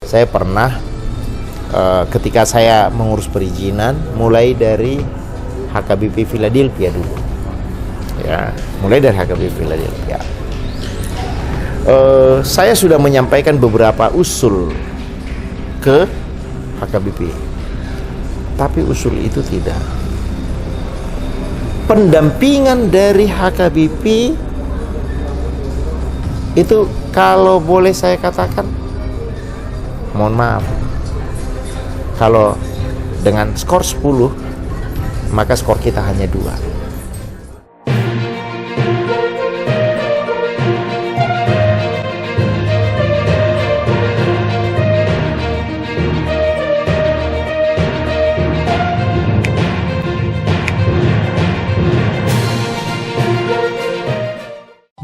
Saya pernah ketika saya mengurus perizinan, mulai dari HKBP Philadelphia dulu, ya, mulai dari HKBP Philadelphia. Saya sudah menyampaikan beberapa usul ke HKBP, tapi usul itu tidak. Pendampingan dari HKBP itu, kalau boleh saya katakan, mohon maaf, kalau dengan skor 10, maka skor kita hanya 2.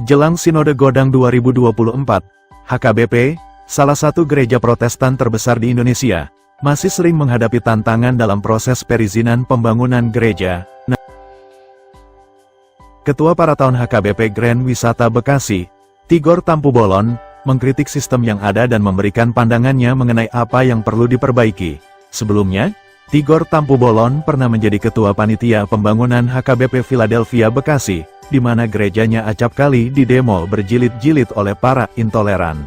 Jelang Sinode Godang 2024, HKBP, salah satu gereja Protestan terbesar di Indonesia, masih sering menghadapi tantangan dalam proses perizinan pembangunan gereja. Ketua Paratahun HKBP Grand Wisata Bekasi, Tigor Tampubolon, mengkritik sistem yang ada dan memberikan pandangannya mengenai apa yang perlu diperbaiki. Sebelumnya, Tigor Tampubolon pernah menjadi Ketua Panitia Pembangunan HKBP Philadelphia Bekasi, di mana gerejanya acap kali didemo berjilid-jilid oleh para intoleran.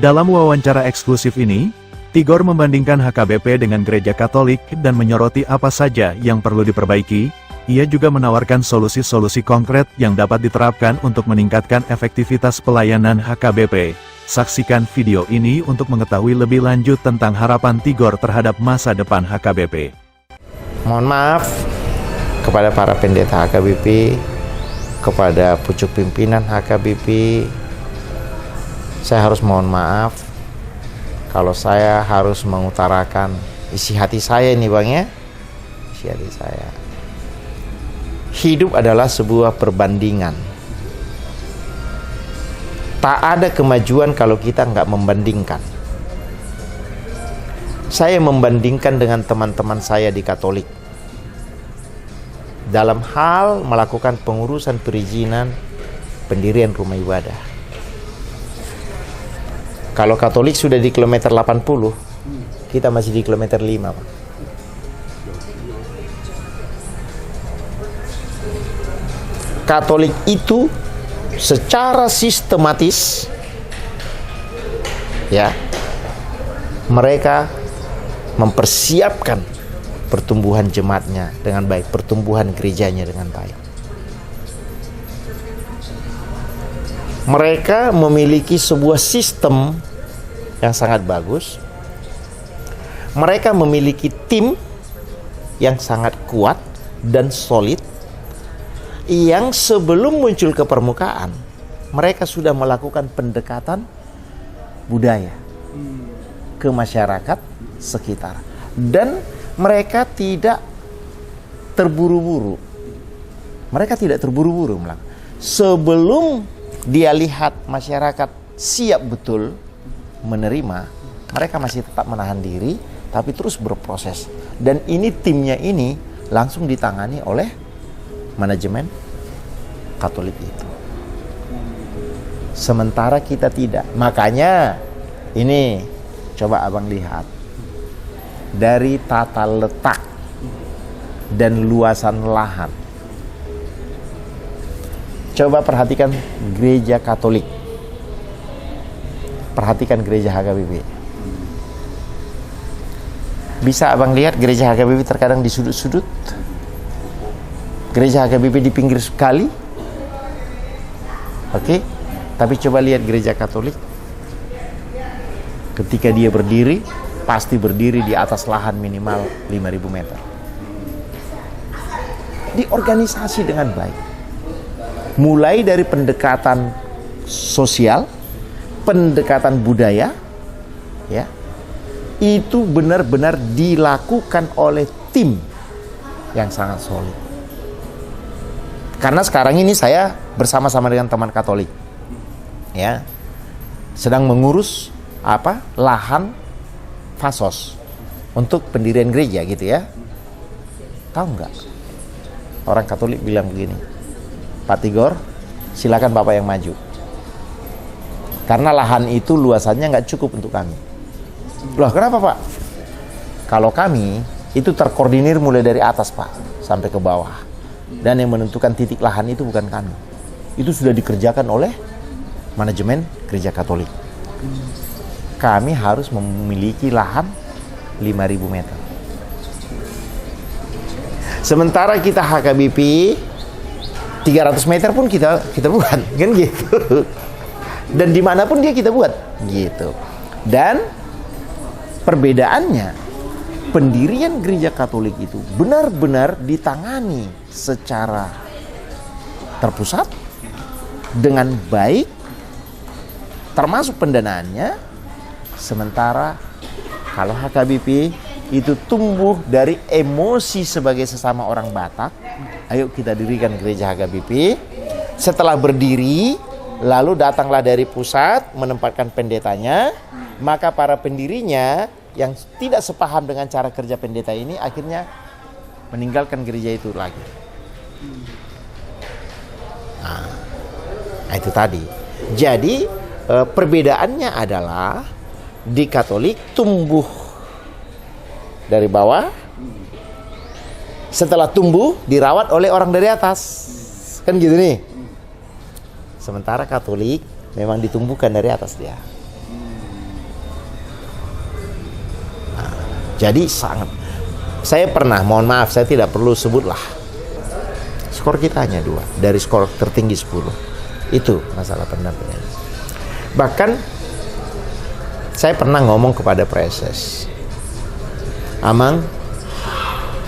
Dalam wawancara eksklusif ini, Tigor membandingkan HKBP dengan gereja Katolik dan menyoroti apa saja yang perlu diperbaiki. Ia juga menawarkan solusi-solusi konkret yang dapat diterapkan untuk meningkatkan efektivitas pelayanan HKBP. Saksikan video ini untuk mengetahui lebih lanjut tentang harapan Tigor terhadap masa depan HKBP. Mohon maaf kepada para pendeta HKBP, kepada pucuk pimpinan HKBP, saya harus mohon maaf kalau saya harus mengutarakan isi hati saya ini, Bang, ya. Isi hati saya. Hidup adalah sebuah perbandingan. Tak ada kemajuan kalau kita nggak membandingkan. Saya membandingkan dengan teman-teman saya di Katolik dalam hal melakukan pengurusan perizinan pendirian rumah ibadah. Kalau Katolik sudah di kilometer 80, kita masih di kilometer 5, Pak. Katolik itu secara sistematis, ya, mereka mempersiapkan pertumbuhan jemaatnya dengan baik, pertumbuhan gerejanya dengan baik. Mereka memiliki sebuah sistem yang sangat bagus. Mereka memiliki tim yang sangat kuat dan solid, yang sebelum muncul ke permukaan, mereka sudah melakukan pendekatan budaya ke masyarakat sekitar. Dan mereka tidak terburu-buru. Mereka tidak terburu-buru. Sebelum dia lihat masyarakat siap betul menerima, mereka masih tetap menahan diri, tapi terus berproses. Dan ini timnya ini langsung ditangani oleh manajemen Katolik itu. Sementara kita tidak. Makanya ini coba abang lihat dari tata letak dan luasan lahan. Coba perhatikan gereja Katolik, perhatikan gereja HKBP. Bisa abang lihat gereja HKBP terkadang di sudut-sudut, gereja HKBP di pinggir kali. Oke, tapi coba lihat gereja Katolik. Ketika dia berdiri, pasti berdiri di atas lahan minimal 5.000 meter. Diorganisasi dengan baik. Mulai dari pendekatan sosial, pendekatan budaya, ya, itu benar-benar dilakukan oleh tim yang sangat solid. Karena sekarang ini saya bersama-sama dengan teman Katolik, ya, sedang mengurus lahan fasos untuk pendirian gereja, gitu ya. Tahu nggak? Orang Katolik bilang begini, Pak Tigor, silakan Bapak yang maju. Karena lahan itu luasannya nggak cukup untuk kami. Loh, kenapa Pak? Kalau kami itu terkoordinir mulai dari atas Pak sampai ke bawah. Dan yang menentukan titik lahan itu bukan kami. Itu sudah dikerjakan oleh manajemen Gereja Katolik. Kami harus memiliki lahan 5.000 meter. Sementara kita HKBP 300 meter pun kita buat, kan gitu. Dan dimanapun dia kita buat, gitu. Dan perbedaannya, pendirian Gereja Katolik itu benar-benar ditangani secara terpusat dengan baik, termasuk pendanaannya. Sementara kalau HKBP itu tumbuh dari emosi sebagai sesama orang Batak. Ayo kita dirikan gereja HKBP. Setelah berdiri, lalu datanglah dari pusat menempatkan pendetanya. Maka para pendirinya yang tidak sepaham dengan cara kerja pendeta ini akhirnya meninggalkan gereja itu lagi. Nah, itu tadi. Jadi perbedaannya adalah di Katolik tumbuh dari bawah, setelah tumbuh dirawat oleh orang dari atas, kan gitu nih. Sementara Katolik memang ditumbuhkan dari atas dia. Nah, jadi sangat. Saya pernah, mohon maaf, saya tidak perlu sebutlah. Skor kita hanya 2 dari skor tertinggi 10. Itu masalah pendampingan. Bahkan saya pernah ngomong kepada Preses, Amang,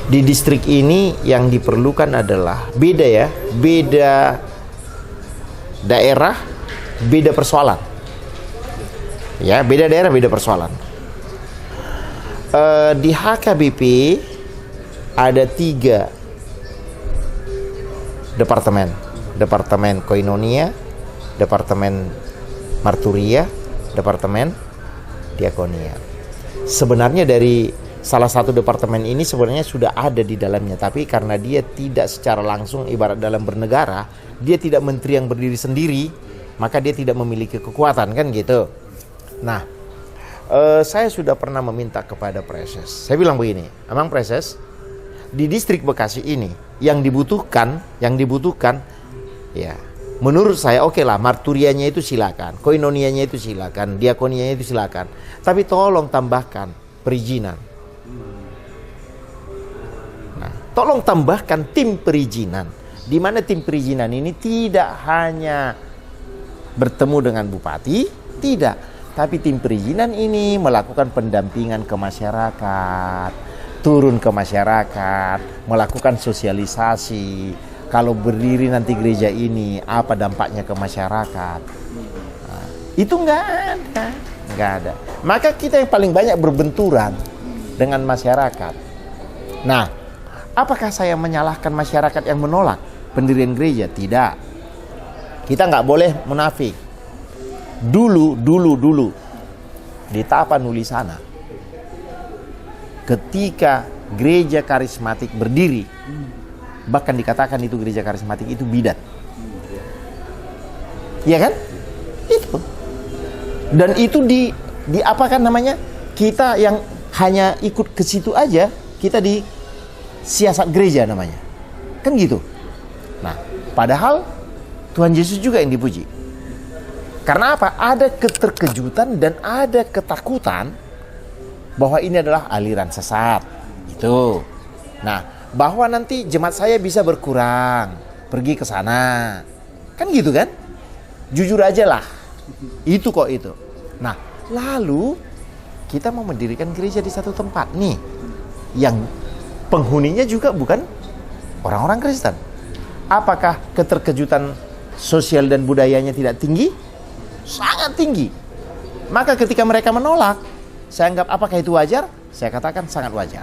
di distrik ini yang diperlukan adalah beda daerah, beda persoalan. Ya, beda daerah, beda persoalan. Di HKBP ada 3 departemen. Departemen Koinonia, Departemen Marturia, Departemen Diakonia. Sebenarnya dari salah satu departemen ini sebenarnya sudah ada di dalamnya, tapi karena dia tidak secara langsung, ibarat dalam bernegara, dia tidak menteri yang berdiri sendiri, maka dia tidak memiliki kekuatan, kan gitu. Nah, saya sudah pernah meminta kepada Preses. Saya bilang begini, Amang Preses, di distrik Bekasi ini yang dibutuhkan, ya, menurut saya oke lah, marturianya itu silakan, koinonianya itu silakan, diakonianya itu silakan, tapi tolong tambahkan perizinan. Tolong tambahkan tim perizinan, di mana tim perizinan ini tidak hanya bertemu dengan bupati, tidak, tapi tim perizinan ini melakukan pendampingan ke masyarakat, turun ke masyarakat, melakukan sosialisasi. Kalau berdiri nanti gereja ini, apa dampaknya ke masyarakat? Nah, itu nggak ada. Maka kita yang paling banyak berbenturan dengan masyarakat. Nah, apakah saya menyalahkan masyarakat yang menolak pendirian gereja? Tidak. Kita nggak boleh munafik. Dulu di Tapanuli sana, ketika gereja karismatik berdiri, bahkan dikatakan itu gereja karismatik itu bidat. Iya kan? Itu. Dan itu di apa kan namanya? Kita yang hanya ikut ke situ aja, kita di siasat gereja namanya. Kan gitu. Nah, padahal Tuhan Yesus juga yang dipuji. Karena apa? Ada keterkejutan dan ada ketakutan bahwa ini adalah aliran sesat. Itu. Nah, bahwa nanti jemaat saya bisa berkurang, pergi ke sana. Kan gitu kan? Jujur aja lah. Itu kok itu. Nah, lalu kita mau mendirikan gereja di satu tempat nih, yang penghuninya juga bukan orang-orang Kristen. Apakah keterkejutan sosial dan budayanya tidak tinggi? Sangat tinggi. Maka ketika mereka menolak, saya anggap apakah itu wajar? Saya katakan sangat wajar.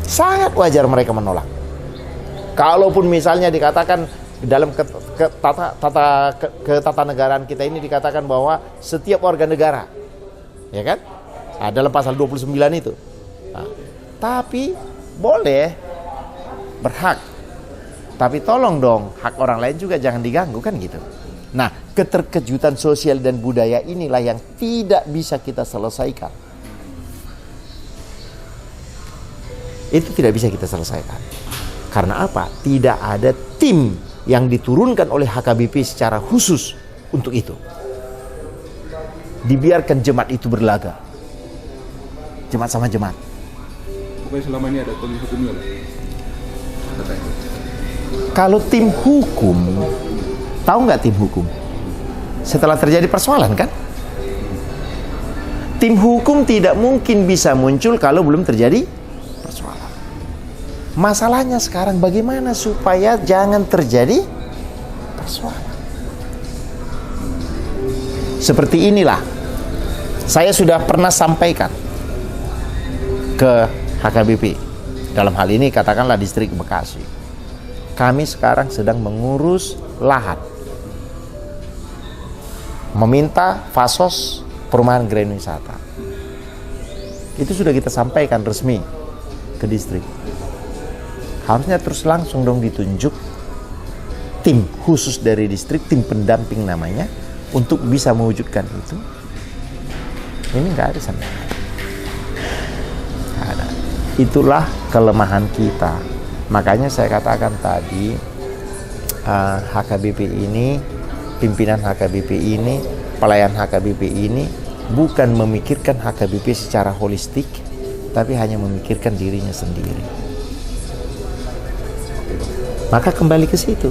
Sangat wajar mereka menolak. Kalaupun misalnya dikatakan dalam ketatanegaraan kita ini dikatakan bahwa setiap warga negara, ya kan? Dalam pasal 29 itu. Nah, tapi boleh, berhak. Tapi tolong dong, hak orang lain juga jangan diganggu, kan gitu. Nah, keterkejutan sosial dan budaya inilah yang tidak bisa kita selesaikan. Itu tidak bisa kita selesaikan. Karena apa? Tidak ada tim yang diturunkan oleh HKBP secara khusus untuk itu. Dibiarkan jemaat itu berlaga. Jemaat sama jemaat. Pokoknya selama ini ada tim hukumnya lah. Katanya. Kalau tim hukum, tahu nggak tim hukum? Setelah terjadi persoalan kan? Tim hukum tidak mungkin bisa muncul kalau belum terjadi persoalan. Masalahnya sekarang bagaimana supaya jangan terjadi persoalan. Seperti inilah, saya sudah pernah sampaikan ke HKBP. Dalam hal ini katakanlah distrik Bekasi. Kami sekarang sedang mengurus lahan. Meminta fasos perumahan Grand Wisata. Itu sudah kita sampaikan resmi ke distrik. Harusnya terus langsung dong ditunjuk tim khusus dari distrik, tim pendamping namanya, untuk bisa mewujudkan itu. Ini nggak ada sampai. Nggak ada. Itulah kelemahan kita. Makanya saya katakan tadi, HKBP ini, pimpinan HKBP ini, pelayan HKBP ini bukan memikirkan HKBP secara holistik, tapi hanya memikirkan dirinya sendiri. Maka kembali ke situ.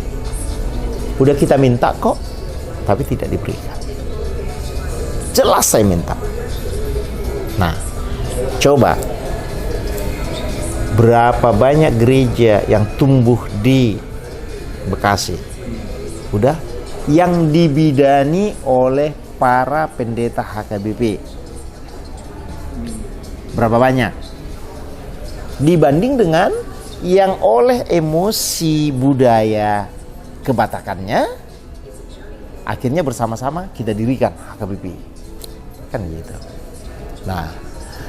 Udah kita minta kok, tapi tidak diberikan. Jelas saya minta. Nah, coba berapa banyak gereja yang tumbuh di Bekasi, udah, yang dibidani oleh para pendeta HKBP. Berapa banyak? Dibanding dengan yang oleh emosi budaya kebatakannya, akhirnya bersama-sama kita dirikan HKBP. Kan gitu. Nah,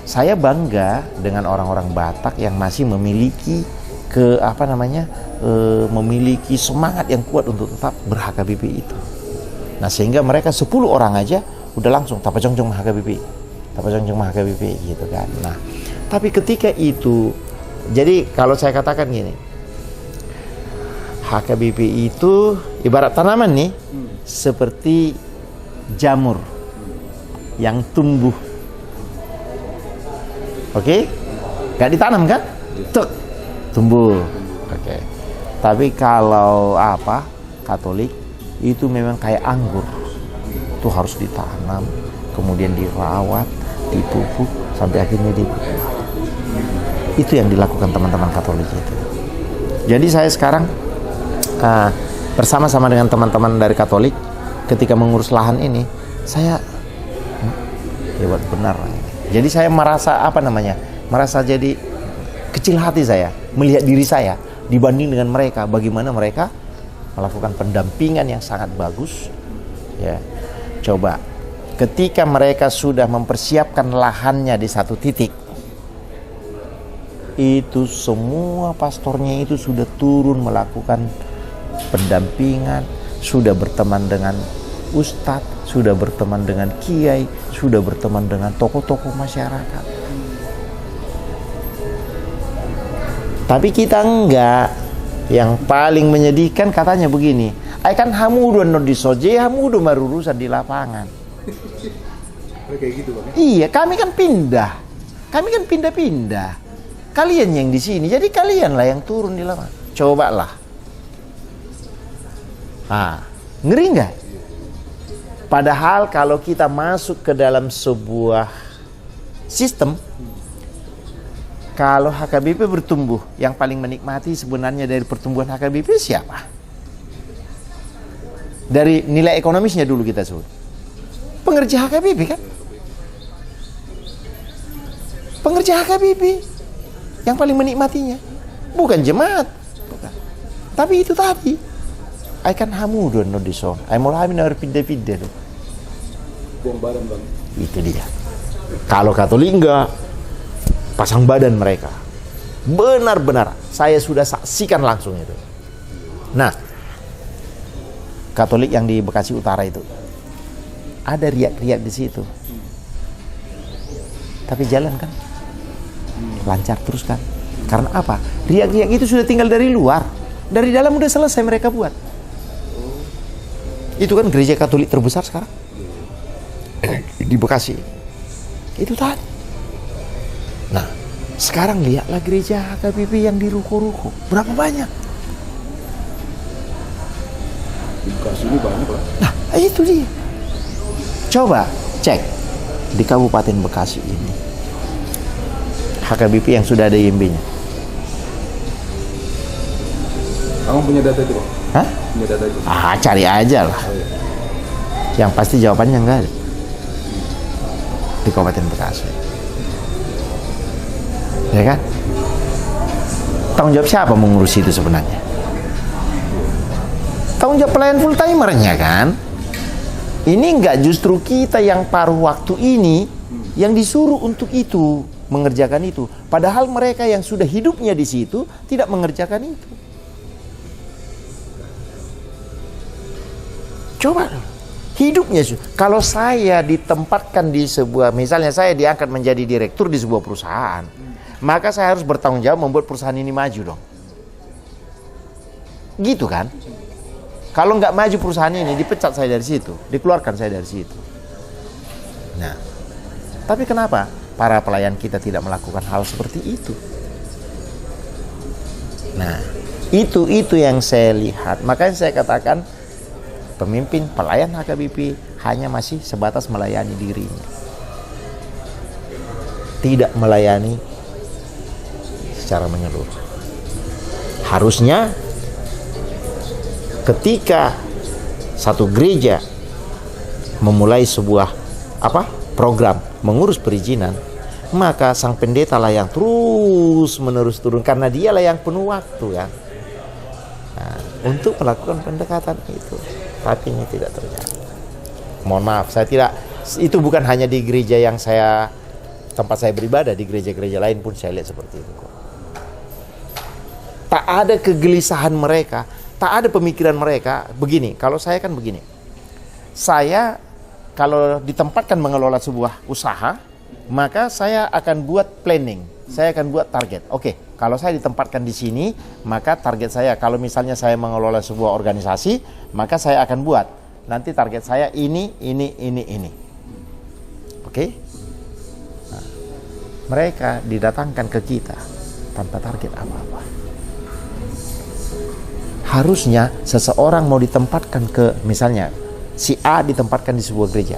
saya bangga dengan orang-orang Batak yang masih memiliki memiliki semangat yang kuat untuk tetap ber-HKBP itu. Nah, sehingga mereka 10 orang aja udah langsung tapajong-jong HKBP. Tapajong-jong HKBP gitu kan. Nah, tapi ketika itu, jadi kalau saya katakan gini, HKBP itu ibarat tanaman nih, seperti jamur yang tumbuh. Oke? Gak ditanam kan? Tuk, tumbuh. Oke. Tapi kalau Katolik itu memang kayak anggur. Itu harus ditanam, kemudian dirawat, dipupuk sampai akhirnya dibuah. Itu yang dilakukan teman-teman Katolik itu. Jadi saya sekarang bersama-sama dengan teman-teman dari Katolik, ketika mengurus lahan ini, saya hebat benar. Jadi saya merasa jadi kecil hati saya melihat diri saya dibanding dengan mereka, bagaimana mereka melakukan pendampingan yang sangat bagus. Ya, coba ketika mereka sudah mempersiapkan lahannya di satu titik, itu semua pastornya itu sudah turun melakukan pendampingan, sudah berteman dengan ustadz, sudah berteman dengan kiai, sudah berteman dengan tokoh-tokoh masyarakat. Tapi kita enggak. Yang paling menyedihkan katanya begini, "Ai kan hamudu no disoje, hamudu marurusan di lapangan." Kayak gitu, Bang. Iya, kami kan pindah. Kami kan pindah-pindah. Kalian yang di sini, jadi kalianlah yang turun di lapangan. Cobalah. Ngeri nggak? Padahal kalau kita masuk ke dalam sebuah sistem, kalau HKBP bertumbuh, yang paling menikmati sebenarnya dari pertumbuhan HKBP siapa? Dari nilai ekonomisnya dulu kita sebut. Pengerja HKBP kan? Pengerja HKBP yang paling menikmatinya. Bukan jemaat. Bukan. Tapi itu tadi. Ai kan hamudun no dison. Ai mulai harus pindah-pindah tuh. Buang badan, Bang. Itu dia. Kalau Katolik enggak, pasang badan mereka. Benar-benar saya sudah saksikan langsung itu. Nah, Katolik yang di Bekasi Utara itu. Ada riak-riak di situ. Tapi jalan kan? Lancar terus kan? Karena apa? Riak-riak itu sudah tinggal dari luar. Dari dalam udah selesai mereka buat. Itu kan gereja Katolik terbesar sekarang. Di Bekasi. Itu tadi. Nah, sekarang lihatlah gereja HKBP yang di ruko-ruko. Berapa banyak? Di Bekasi ini banyak lah. Nah, itu dia. Coba cek di Kabupaten Bekasi ini. HKBP yang sudah ada IMB-nya. Kamu punya data itu, Bang? Hah? Punya data itu? Cari aja lah. Yang pasti jawabannya enggak ada. Di Kabupaten Bekasi. Ya kan? Tanggung jawab siapa mengurus itu sebenarnya? Tanggung jawab pelayan full timernya kan? Ini enggak justru kita yang paruh waktu ini yang disuruh untuk itu, mengerjakan itu. Padahal mereka yang sudah hidupnya di situ tidak mengerjakan itu. Coba hidupnya. Kalau saya ditempatkan di sebuah, misalnya saya diangkat menjadi direktur di sebuah perusahaan, maka saya harus bertanggung jawab membuat perusahaan ini maju dong. Gitu kan? Kalau nggak maju perusahaan ini, dipecat saya dari situ, dikeluarkan saya dari situ. Nah, tapi kenapa para pelayan kita tidak melakukan hal seperti itu? Nah, itu yang saya lihat. Makanya saya katakan pemimpin pelayan HKBP hanya masih sebatas melayani dirinya, tidak melayani secara menyeluruh. Harusnya ketika satu gereja memulai sebuah program mengurus perizinan, maka sang pendeta lah yang terus menerus turun, karena dialah yang penuh waktu ya, untuk melakukan pendekatan itu. Tapi ini tidak terjadi. Mohon maaf, saya tidak, itu bukan hanya di gereja yang tempat saya beribadah, di gereja-gereja lain pun saya lihat seperti itu kok. Tak ada kegelisahan mereka, tak ada pemikiran mereka. Begini, kalau saya kan begini. Saya kalau ditempatkan mengelola sebuah usaha, maka saya akan buat planning, saya akan buat target. Oke, kalau saya ditempatkan di sini, maka target saya, kalau misalnya saya mengelola sebuah organisasi, maka saya akan buat nanti target saya ini. Oke? Nah, mereka didatangkan ke kita tanpa target apa-apa. Harusnya seseorang mau ditempatkan ke, misalnya si A ditempatkan di sebuah gereja,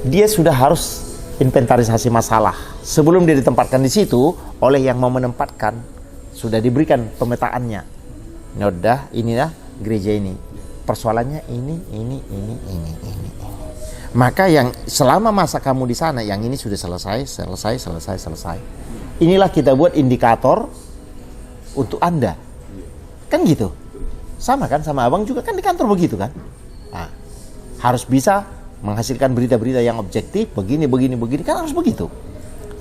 dia sudah harus inventarisasi masalah sebelum dia ditempatkan di situ. Oleh yang mau menempatkan sudah diberikan pemetaannya. Udah, inilah gereja ini, persoalannya ini. Maka yang selama masa kamu di sana, yang ini sudah selesai. Inilah kita buat indikator untuk Anda. Kan gitu. Sama kan sama abang juga kan di kantor begitu kan. Nah, harus bisa menghasilkan berita-berita yang objektif, begini kan harus begitu.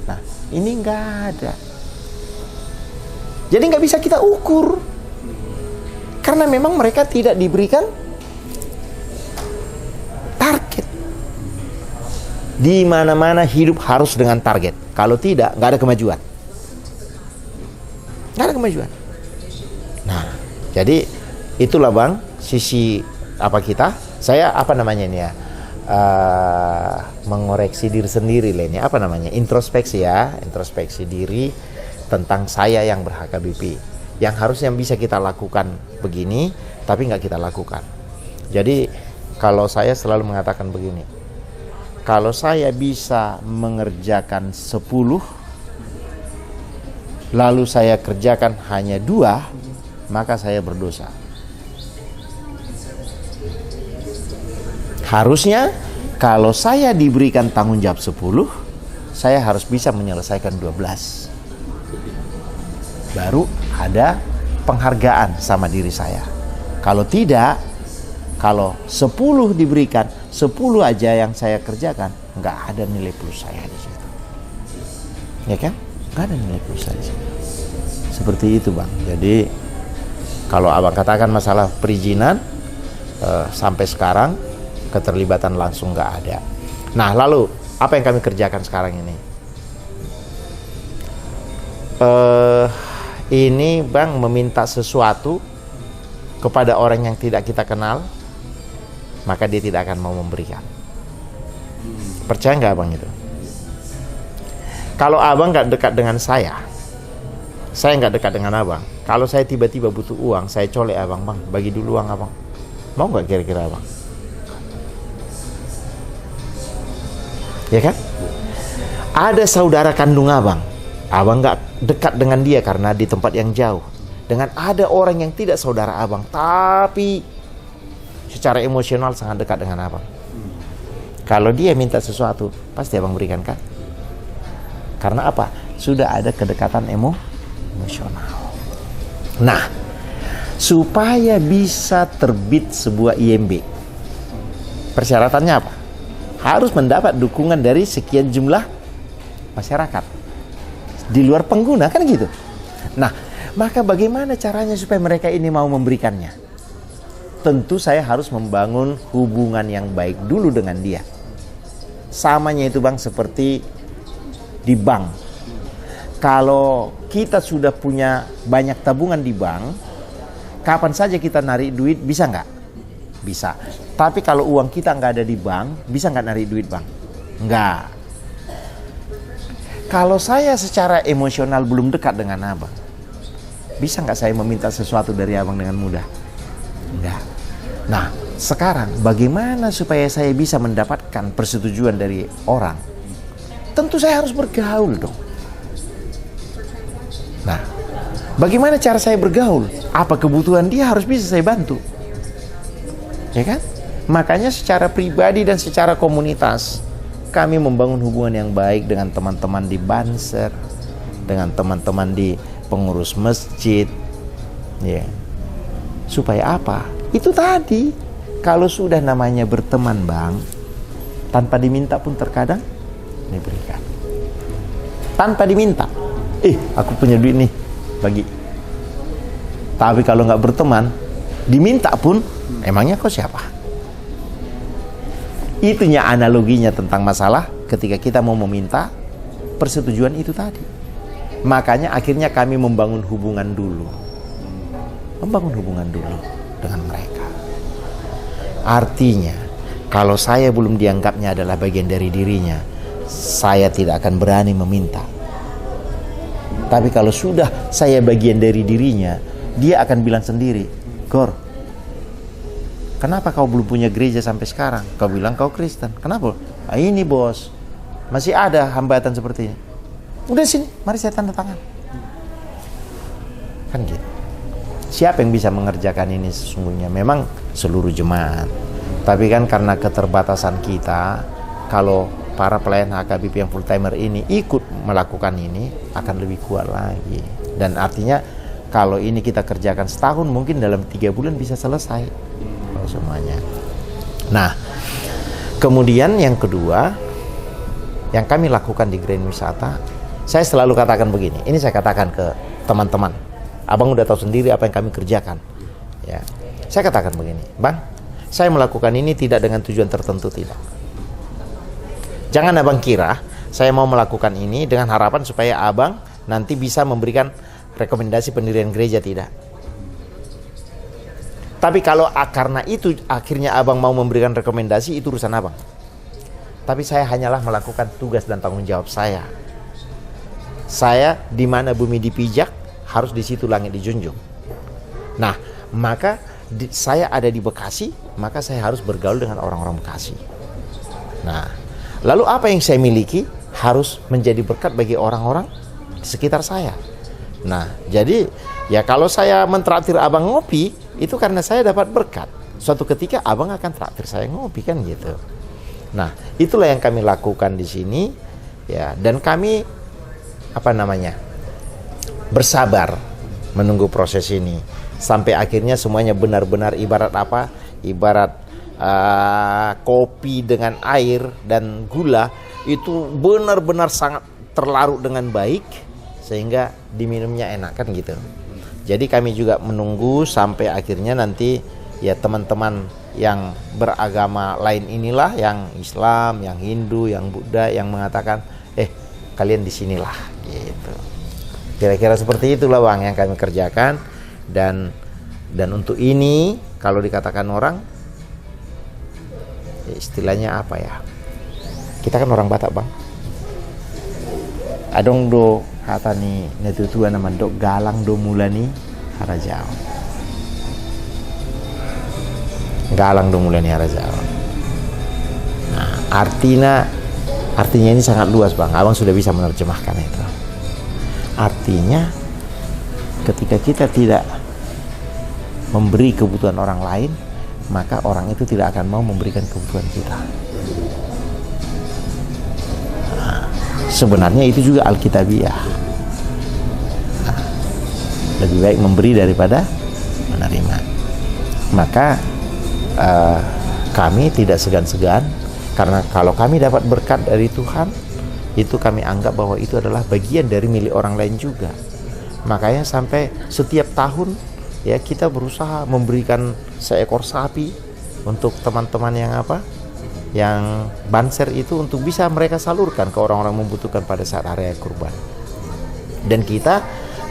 Nah, ini nggak ada. Jadi nggak bisa kita ukur. Karena memang mereka tidak diberikan target. Di mana-mana hidup harus dengan target. Kalau tidak, nggak ada kemajuan. Nah, jadi itulah Bang, sisi kita. Saya ini ya, mengoreksi diri sendiri lah ini, introspeksi diri tentang saya yang ber-HKBP, yang harusnya bisa kita lakukan begini, tapi nggak kita lakukan. Jadi kalau saya selalu mengatakan begini, kalau saya bisa mengerjakan 10, lalu saya kerjakan hanya 2, maka saya berdosa. Harusnya kalau saya diberikan tanggung jawab 10, saya harus bisa menyelesaikan 12. Baru ada penghargaan sama diri saya. Kalau tidak, kalau 10 diberikan, 10 aja yang saya kerjakan, nggak ada nilai plus saya di situ. Ya kan? Nggak ada nilai plus saya di situ. Seperti itu Bang. Jadi kalau abang katakan masalah perizinan, sampai sekarang keterlibatan langsung nggak ada. Nah, lalu apa yang kami kerjakan sekarang ini? Ini Bang meminta sesuatu kepada orang yang tidak kita kenal, maka dia tidak akan mau memberikan. Percaya nggak Abang itu? Kalau Abang nggak dekat dengan saya nggak dekat dengan Abang. Kalau saya tiba-tiba butuh uang, saya colek Abang, Bang, bagi dulu uang Abang. Mau nggak kira-kira Abang? Ya kan? Ada saudara kandung Abang nggak dekat dengan dia karena di tempat yang jauh. Dengan ada orang yang tidak saudara Abang, tapi secara emosional sangat dekat dengan Abang. Kalau dia minta sesuatu, pasti Abang berikan kan? Karena apa? Sudah ada kedekatan emosional. Nah, supaya bisa terbit sebuah IMB, persyaratannya apa? Harus mendapat dukungan dari sekian jumlah masyarakat di luar pengguna, kan gitu. Nah, maka bagaimana caranya supaya mereka ini mau memberikannya? Tentu saya harus membangun hubungan yang baik dulu dengan dia. Samanya itu Bang seperti di bank. Kalau kita sudah punya banyak tabungan di bank, kapan saja kita narik duit, bisa nggak? Bisa. Tapi kalau uang kita nggak ada di bank, bisa nggak narik duit Bang? Nggak. Kalau saya secara emosional belum dekat dengan Abang, bisa nggak saya meminta sesuatu dari Abang dengan mudah? Nggak. Nah, sekarang bagaimana supaya saya bisa mendapatkan persetujuan dari orang? Tentu saya harus bergaul dong. Nah, bagaimana cara saya bergaul? Apa kebutuhan dia harus bisa saya bantu? Ya kan? Makanya secara pribadi dan secara komunitas, kami membangun hubungan yang baik dengan teman-teman di Banser, dengan teman-teman di pengurus masjid. Ya. Supaya apa? Itu tadi, kalau sudah namanya berteman Bang, tanpa diminta pun terkadang diberikan. Tanpa diminta. Aku punya duit nih, bagi. Tapi kalau nggak berteman, diminta pun, emangnya kau siapa? Itunya analoginya tentang masalah ketika kita mau meminta persetujuan itu tadi. Makanya akhirnya kami membangun hubungan dulu. Membangun hubungan dulu dengan mereka. Artinya, kalau saya belum dianggapnya adalah bagian dari dirinya, saya tidak akan berani meminta. Tapi kalau sudah saya bagian dari dirinya, dia akan bilang sendiri, Gor, kenapa kau belum punya gereja sampai sekarang? Kau bilang kau Kristen. Kenapa? Ini bos, masih ada hambatan seperti ini. Udah sini, mari saya tanda tangan. Kan gitu. Siapa yang bisa mengerjakan ini sesungguhnya? Memang seluruh jemaat. Tapi kan karena keterbatasan kita, kalau para pelayan HKBP yang full timer ini ikut melakukan ini, akan lebih kuat lagi. Dan artinya kalau ini kita kerjakan setahun, mungkin dalam 3 bulan bisa selesai semuanya. Nah, kemudian yang kedua yang kami lakukan di Grand Wisata, saya selalu katakan begini, ini saya katakan ke teman-teman, Abang udah tahu sendiri apa yang kami kerjakan ya. Saya katakan begini, Bang, saya melakukan ini tidak dengan tujuan tertentu, tidak. Jangan Abang kira saya mau melakukan ini dengan harapan supaya Abang nanti bisa memberikan rekomendasi pendirian gereja, tidak. Tapi kalau karena itu akhirnya Abang mau memberikan rekomendasi, itu urusan Abang. Tapi saya hanyalah melakukan tugas dan tanggung jawab saya. Saya di mana bumi dipijak, harus di situ langit dijunjung. Nah, maka saya ada di Bekasi, maka saya harus bergaul dengan orang-orang Bekasi. Nah, lalu apa yang saya miliki harus menjadi berkat bagi orang-orang di sekitar saya. Nah, jadi ya kalau saya mentraktir Abang ngopi, itu karena saya dapat berkat. Suatu ketika Abang akan traktir saya ngopi, kan gitu. Nah, itulah yang kami lakukan di sini ya, dan kami bersabar menunggu proses ini sampai akhirnya semuanya benar-benar ibarat apa? Ibarat kopi dengan air dan gula itu benar-benar sangat terlarut dengan baik sehingga diminumnya enak, kan gitu. Jadi kami juga menunggu sampai akhirnya nanti ya teman-teman yang beragama lain inilah, yang Islam, yang Hindu, yang Buddha, yang mengatakan, kalian di sinilah, gitu. Kira-kira seperti itulah Bang yang kami kerjakan. Dan untuk ini kalau dikatakan orang, istilahnya apa ya? Kita kan orang Batak Bang. Adong do kata ni netutua nama do galang do mulani harajao. Galang do mulani harajao. Nah, artinya ini sangat luas Bang. Abang sudah bisa menerjemahkan itu. Artinya ketika kita tidak memberi kebutuhan orang lain, maka orang itu tidak akan mau memberikan kebutuhan kita. Nah, sebenarnya itu juga alkitabiah. Nah, lebih baik memberi daripada menerima. Maka kami tidak segan-segan, karena kalau kami dapat berkat dari Tuhan, itu kami anggap bahwa itu adalah bagian dari milik orang lain juga. Makanya sampai setiap tahun ya kita berusaha memberikan seekor sapi untuk teman-teman yang banser itu, untuk bisa mereka salurkan ke orang-orang membutuhkan pada saat hari kurban. Dan kita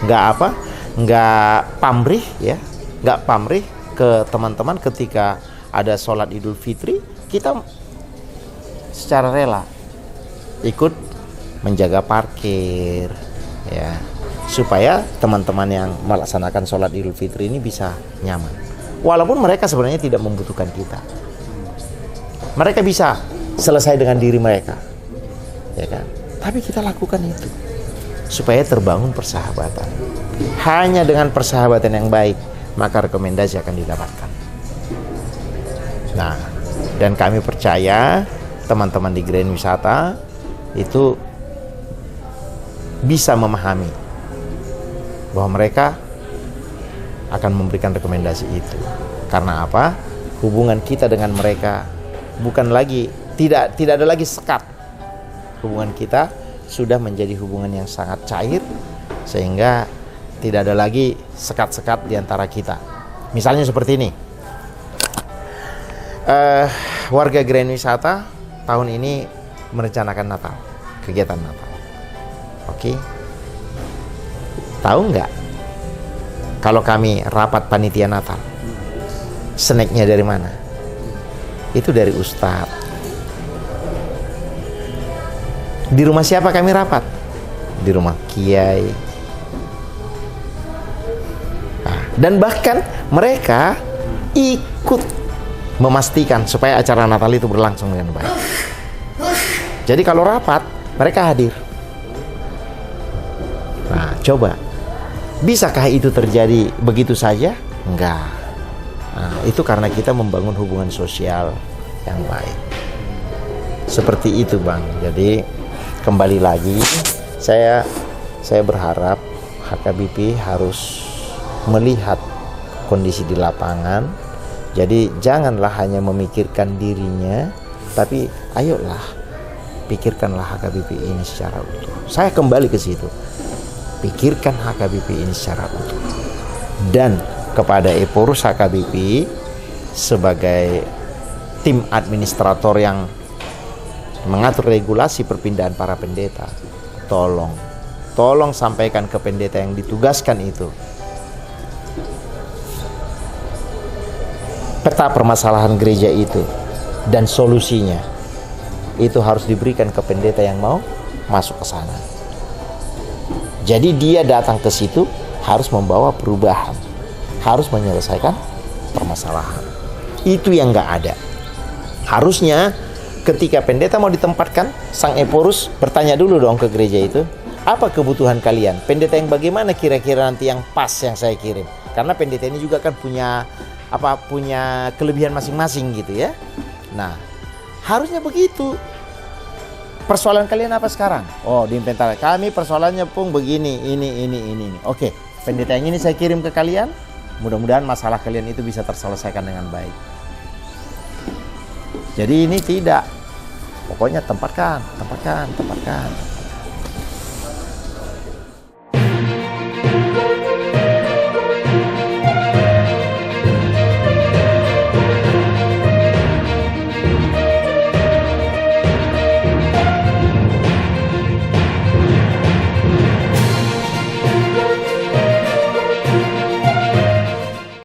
nggak pamrih ke teman-teman ketika ada sholat Idul Fitri, kita secara rela ikut menjaga parkir ya, supaya teman-teman yang melaksanakan sholat Idul Fitri ini bisa nyaman. Walaupun mereka sebenarnya tidak membutuhkan kita, mereka bisa selesai dengan diri mereka, ya kan? Tapi kita lakukan itu supaya terbangun persahabatan. Hanya dengan persahabatan yang baik, maka rekomendasi akan didapatkan. Nah, dan kami percaya teman-teman di Grand Wisata itu bisa memahami bahwa mereka akan memberikan rekomendasi itu. Karena apa? Hubungan kita dengan mereka bukan lagi, tidak ada lagi sekat. Hubungan kita sudah menjadi hubungan yang sangat cair, sehingga tidak ada lagi sekat-sekat di antara kita. Misalnya seperti ini, warga Grand Wisata tahun ini merencanakan Natal, kegiatan Natal. Oke. Tahu nggak? Kalau kami rapat panitia Natal, snacknya dari mana? Itu dari Ustadz. Di rumah siapa kami rapat? Di rumah Kiai. Nah, dan bahkan mereka ikut memastikan supaya acara Natal itu berlangsung dengan baik. Jadi kalau rapat, mereka hadir. Nah, coba, bisakah itu terjadi begitu saja? Enggak. Nah, itu karena kita membangun hubungan sosial yang baik. Seperti itu, Bang. Jadi kembali lagi, saya berharap HKBP harus melihat kondisi di lapangan. Jadi janganlah hanya memikirkan dirinya, tapi ayolah pikirkanlah HKBP ini secara utuh. Saya kembali ke situ. Pikirkan HKBP ini secara utuh. Dan kepada Eporus HKBP sebagai tim administrator yang mengatur regulasi perpindahan para pendeta, tolong sampaikan ke pendeta yang ditugaskan itu peta permasalahan gereja itu dan solusinya. Itu harus diberikan ke pendeta yang mau masuk ke sana. Jadi dia datang ke situ harus membawa perubahan, harus menyelesaikan permasalahan. Itu yang nggak ada. Harusnya ketika pendeta mau ditempatkan, sang Eporus bertanya dulu dong ke gereja itu, apa kebutuhan kalian? Pendeta yang bagaimana kira-kira nanti yang pas yang saya kirim? Karena pendeta ini juga kan punya kelebihan masing-masing gitu ya. Nah, harusnya begitu. Persoalan kalian apa sekarang? Oh, di inventaris kami persoalannya pun begini, ini. Oke, pendeta yang ini saya kirim ke kalian. Mudah-mudahan masalah kalian itu bisa terselesaikan dengan baik. Jadi ini tidak. Pokoknya tempatkan.